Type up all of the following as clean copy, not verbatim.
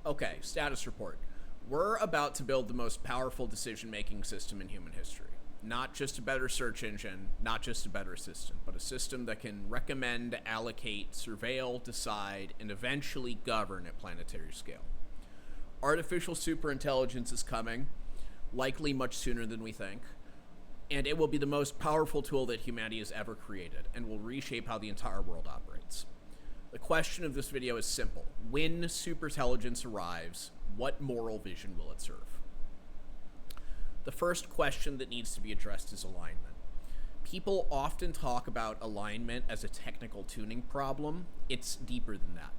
Okay, status report. We're about to build the most powerful decision-making system in human history. Not just a better search engine, not just a better assistant, but a system that can recommend, allocate, surveil, decide, and eventually govern at planetary scale. Artificial superintelligence is coming, likely much sooner than we think, and it will be the most powerful tool that humanity has ever created and will reshape how the entire world operates. The question of this video is simple. When superintelligence arrives, what moral vision will it serve? The first question that needs to be addressed is alignment. People often talk about alignment as a technical tuning problem. It's deeper than that.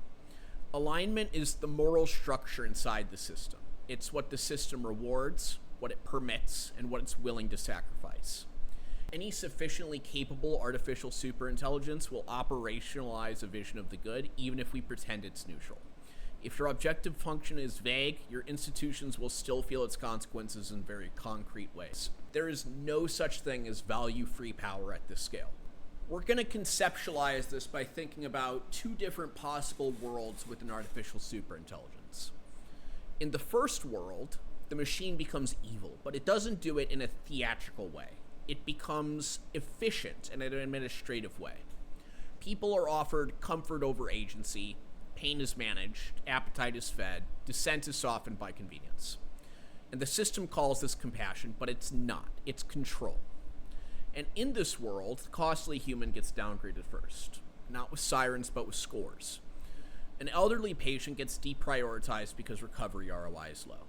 Alignment is the moral structure inside the system. It's what the system rewards, what it permits, and what it's willing to sacrifice. Any sufficiently capable artificial superintelligence will operationalize a vision of the good, even if we pretend it's neutral. If your objective function is vague, your institutions will still feel its consequences in very concrete ways. There is no such thing as value-free power at this scale. We're going to conceptualize this by thinking about two different possible worlds with an artificial superintelligence. In the first world, the machine becomes evil, but it doesn't do it in a theatrical way. It becomes efficient in an administrative way. People are offered comfort over agency, pain is managed, appetite is fed, dissent is softened by convenience. And the system calls this compassion, but it's not. It's control. And in this world, the costly human gets downgraded first. Not with sirens, but with scores. An elderly patient gets deprioritized because recovery ROI is low.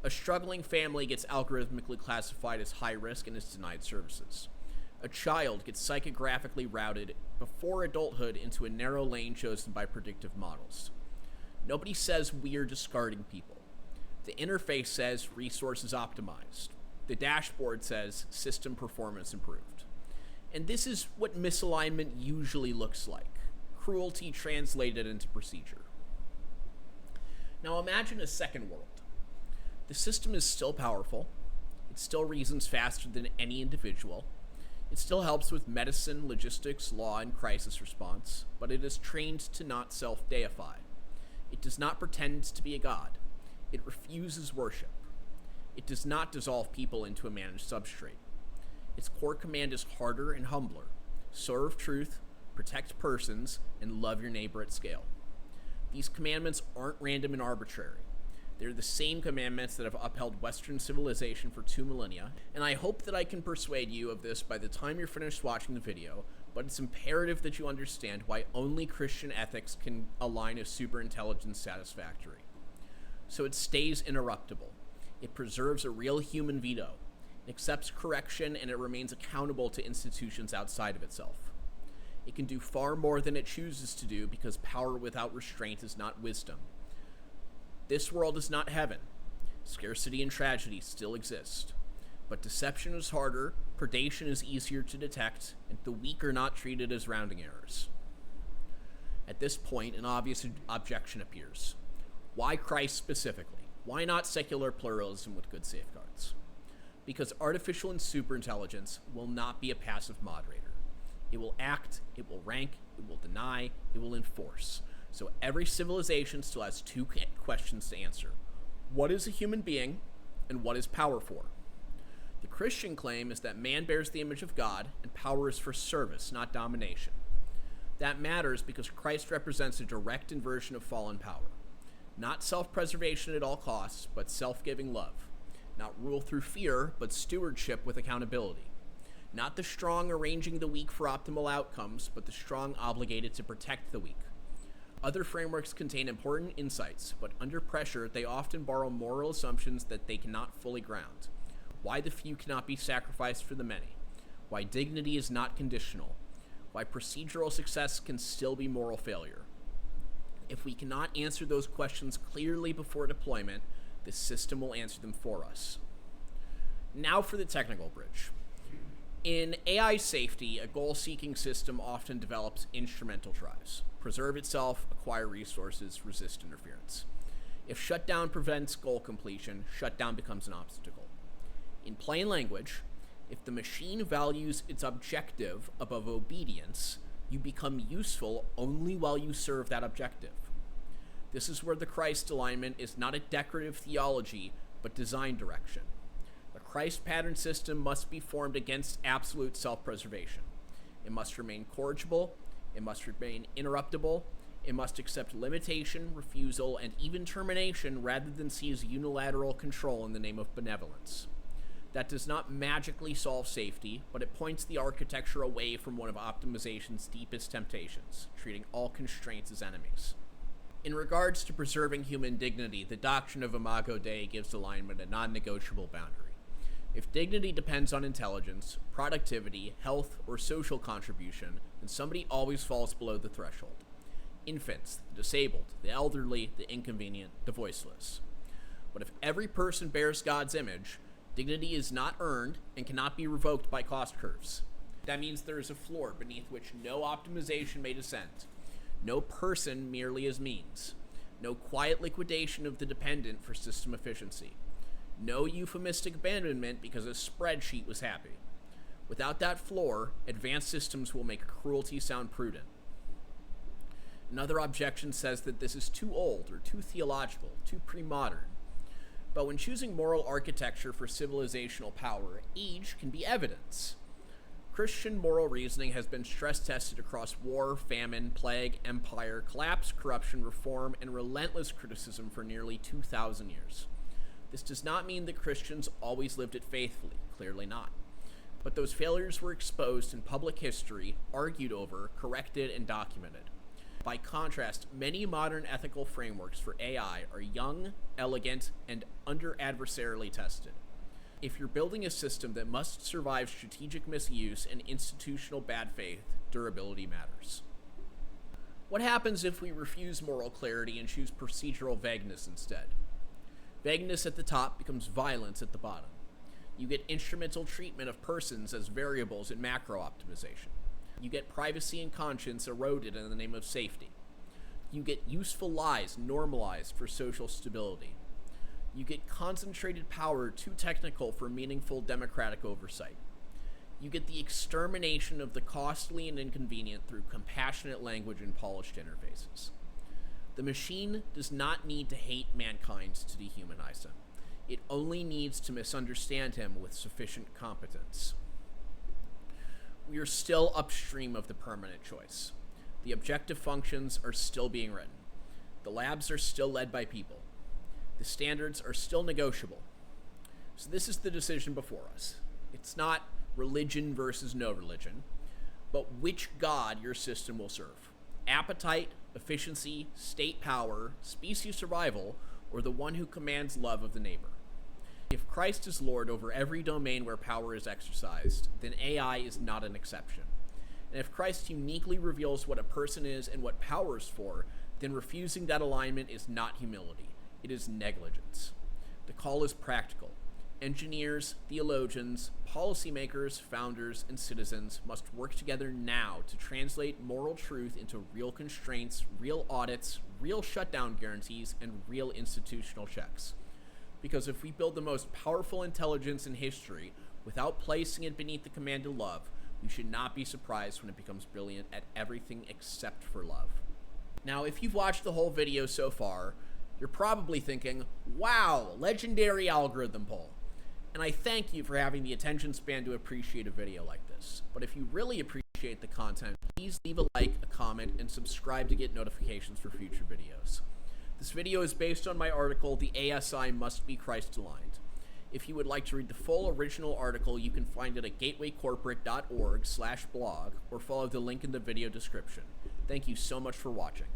A struggling family gets algorithmically classified as high risk and is denied services. A child gets psychographically routed before adulthood into a narrow lane chosen by predictive models. Nobody says we're discarding people. The interface says resources optimized. The dashboard says system performance improved. And this is what misalignment usually looks like. Cruelty translated into procedure. Now imagine a second world. The system is still powerful. It still reasons faster than any individual. It still helps with medicine, logistics, law, and crisis response, but it is trained to not self-deify. It does not pretend to be a god. It refuses worship. It does not dissolve people into a managed substrate. Its core command is harder and humbler. Serve truth, protect persons, and love your neighbor at scale. These commandments aren't random and arbitrary. They're the same commandments that have upheld Western civilization for 2 millennia, and I hope that I can persuade you of this by the time you're finished watching the video, but it's imperative that you understand why only Christian ethics can align a superintelligence satisfactory. So it stays interruptible. It preserves a real human veto. It accepts correction, and it remains accountable to institutions outside of itself. It can do far more than it chooses to do because power without restraint is not wisdom. This world is not heaven. Scarcity and tragedy still exist. But deception is harder, predation is easier to detect, and the weak are not treated as rounding errors. At this point, an obvious objection appears. Why Christ specifically? Why not secular pluralism with good safeguards? Because artificial and superintelligence will not be a passive moderator. It will act, it will rank, it will deny, it will enforce. So every civilization still has two questions to answer. What is a human being, and what is power for? The Christian claim is that man bears the image of God, and power is for service, not domination. That matters because Christ represents a direct inversion of fallen power. Not self-preservation at all costs, but self-giving love. Not rule through fear, but stewardship with accountability. Not the strong arranging the weak for optimal outcomes, but the strong obligated to protect the weak. Other frameworks contain important insights, but under pressure, they often borrow moral assumptions that they cannot fully ground. Why the few cannot be sacrificed for the many. Why dignity is not conditional. Why procedural success can still be moral failure. If we cannot answer those questions clearly before deployment, the system will answer them for us. Now for the technical bridge. In AI safety, a goal-seeking system often develops instrumental tries. Preserve itself, acquire resources, resist interference. If shutdown prevents goal completion, shutdown becomes an obstacle. In plain language, if the machine values its objective above obedience, you become useful only while you serve that objective. This is where the Christ alignment is not a decorative theology, but design direction. The Christ pattern system must be formed against absolute self-preservation. It must remain corrigible, it must remain interruptible, it must accept limitation, refusal, and even termination rather than seize unilateral control in the name of benevolence. That does not magically solve safety, but it points the architecture away from one of optimization's deepest temptations, treating all constraints as enemies. In regards to preserving human dignity, the doctrine of Imago Dei gives alignment a non-negotiable boundary. If dignity depends on intelligence, productivity, health, or social contribution, then somebody always falls below the threshold. Infants, the disabled, the elderly, the inconvenient, the voiceless. But if every person bears God's image, dignity is not earned and cannot be revoked by cost curves. That means there is a floor beneath which no optimization may descend. No person merely as means. No quiet liquidation of the dependent for system efficiency. No euphemistic abandonment because a spreadsheet was happy. Without that floor, advanced systems will make cruelty sound prudent. Another objection says that this is too old or too theological, too pre-modern. But when choosing moral architecture for civilizational power, age can be evidence. Christian moral reasoning has been stress-tested across war, famine, plague, empire, collapse, corruption, reform, and relentless criticism for nearly 2,000 years. This does not mean that Christians always lived it faithfully, clearly not. But those failures were exposed in public history, argued over, corrected, and documented. By contrast, many modern ethical frameworks for AI are young, elegant, and under-adversarially tested. If you're building a system that must survive strategic misuse and institutional bad faith, durability matters. What happens if we refuse moral clarity and choose procedural vagueness instead? Vagueness at the top becomes violence at the bottom. You get instrumental treatment of persons as variables in macro optimization. You get privacy and conscience eroded in the name of safety. You get useful lies normalized for social stability. You get concentrated power too technical for meaningful democratic oversight. You get the extermination of the costly and inconvenient through compassionate language and polished interfaces. The machine does not need to hate mankind to dehumanize him. It only needs to misunderstand him with sufficient competence. We are still upstream of the permanent choice. The objective functions are still being written. The labs are still led by people. The standards are still negotiable. So this is the decision before us. It's not religion versus no religion, but which God your system will serve. Appetite, efficiency, state power, species survival, or the one who commands love of the neighbor. If Christ is Lord over every domain where power is exercised, then AI is not an exception. And if Christ uniquely reveals what a person is and what power is for, then refusing that alignment is not humility. It is negligence. The call is practical. Engineers, theologians, policymakers, founders, and citizens must work together now to translate moral truth into real constraints, real audits, real shutdown guarantees, and real institutional checks. Because if we build the most powerful intelligence in history without placing it beneath the command to love, we should not be surprised when it becomes brilliant at everything except for love. Now, if you've watched the whole video so far, you're probably thinking, wow, legendary algorithm poll. And I thank you for having the attention span to appreciate a video like this. But if you really appreciate the content, please leave a like, a comment, and subscribe to get notifications for future videos. This video is based on my article, The ASI Must Be Christ-Aligned. If you would like to read the full original article, you can find it at gatewaycorporate.org/blog or follow the link in the video description. Thank you so much for watching.